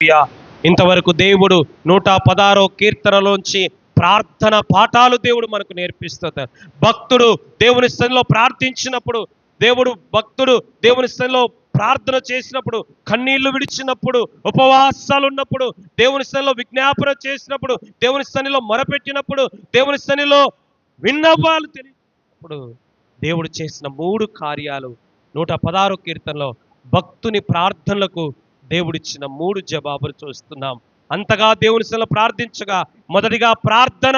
ఇంతవరకు దేవుడు 116వ కీర్తనలోంచి ప్రార్థన పాఠాలు దేవుడు మనకు నేర్పిస్తారు. భక్తుడు దేవుని స్థలంలో ప్రార్థించినప్పుడు, భక్తుడు దేవుని స్థలంలో ప్రార్థన చేసినప్పుడు, కన్నీళ్లు విడిచినప్పుడు, ఉపవాసాలు ఉన్నప్పుడు, దేవుని స్థలంలో విజ్ఞాపన చేసినప్పుడు, దేవుని స్థలంలో మొరపెట్టినప్పుడు, దేవుని స్థలంలో విన్నపాలు తెలియనప్పుడు దేవుడు చేసిన 3 కార్యాలు 116వ కీర్తనలో భక్తుని ప్రార్థనలకు దేవుడిచ్చిన 3 జవాబులు చూస్తున్నాం. అంతగా దేవుని స్థలంలో ప్రార్థించగా, మొదటిగా ప్రార్థన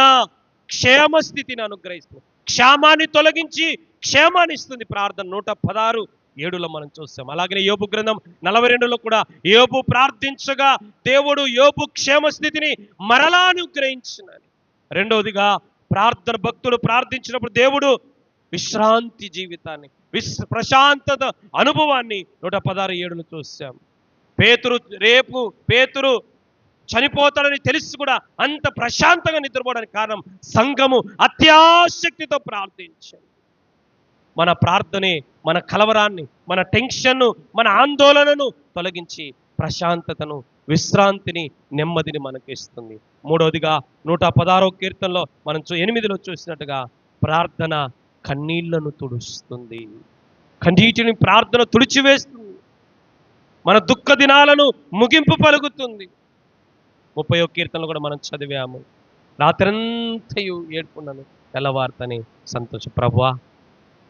క్షేమస్థితిని అనుగ్రహిస్తుంది. క్షేమాన్ని తొలగించి క్షేమాన్ని ఇస్తుంది ప్రార్థన. 116:7 మనం చూస్తాం. అలాగే యోబు గ్రంథం 42లో కూడా యోబు ప్రార్థించగా దేవుడు యోబు క్షేమస్థితిని మరలా అనుగ్రహించినని. రెండవదిగా భక్తుడు ప్రార్థించినప్పుడు దేవుడు విశ్రాంతి జీవితాన్ని, ప్రశాంతత అనుభవాన్ని 116:7 చూస్తాం. పేతురు చనిపోతాడని తెలిసి కూడా అంత ప్రశాంతంగా నిద్రపోవడానికి కారణం సంఘము అత్యాశక్తితో ప్రార్థించాలి. మన ప్రార్థనే మన కలవరాన్ని, మన టెన్షన్ను, మన ఆందోళనను తొలగించి ప్రశాంతతను, విశ్రాంతిని, నెమ్మదిని మనకి ఇస్తుంది. మూడవదిగా 116వ కీర్తనలో మనం 8లో చూసినట్టుగా ప్రార్థన కన్నీళ్లను తుడుస్తుంది. కన్నీటిని ప్రార్థన తుడిచివేస్తుంది. మన దుఃఖ దినాలను ముగింపు పలుకుతుంది. 30వ కీర్తనలో కూడా మనం చదివాము. రాత్రంతయు ఏడ్పున్నాను, తెల్లవార్తని సంతోష. ప్రభువా,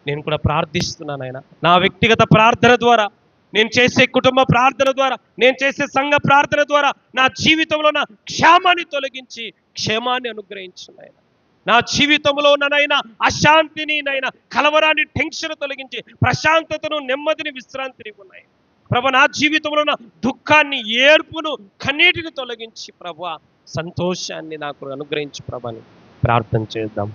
నేను కూడా ప్రార్థిస్తున్నాను ఆయన. నా వ్యక్తిగత ప్రార్థన ద్వారా, నేను చేసే కుటుంబ ప్రార్థన ద్వారా, నేను చేసే సంఘ ప్రార్థన ద్వారా నా జీవితంలో నా క్షేమాన్ని తొలగించి క్షేమాన్ని అనుగ్రహించిన ఆయన. నా జీవితంలో నైనా అశాంతిని, నైనా కలవరాన్ని, టెన్షన్ తొలగించి ప్రశాంతతను, నెమ్మదిని, విశ్రాంతిని ఉన్నాయి. ప్రభు, నా జీవితంలో నా దుఃఖాన్ని, ఏడ్పును, కన్నీటిని తొలగించి ప్రభు సంతోషాన్ని నాకు అనుగ్రహించి ప్రభు అని ప్రార్థన చేద్దాం.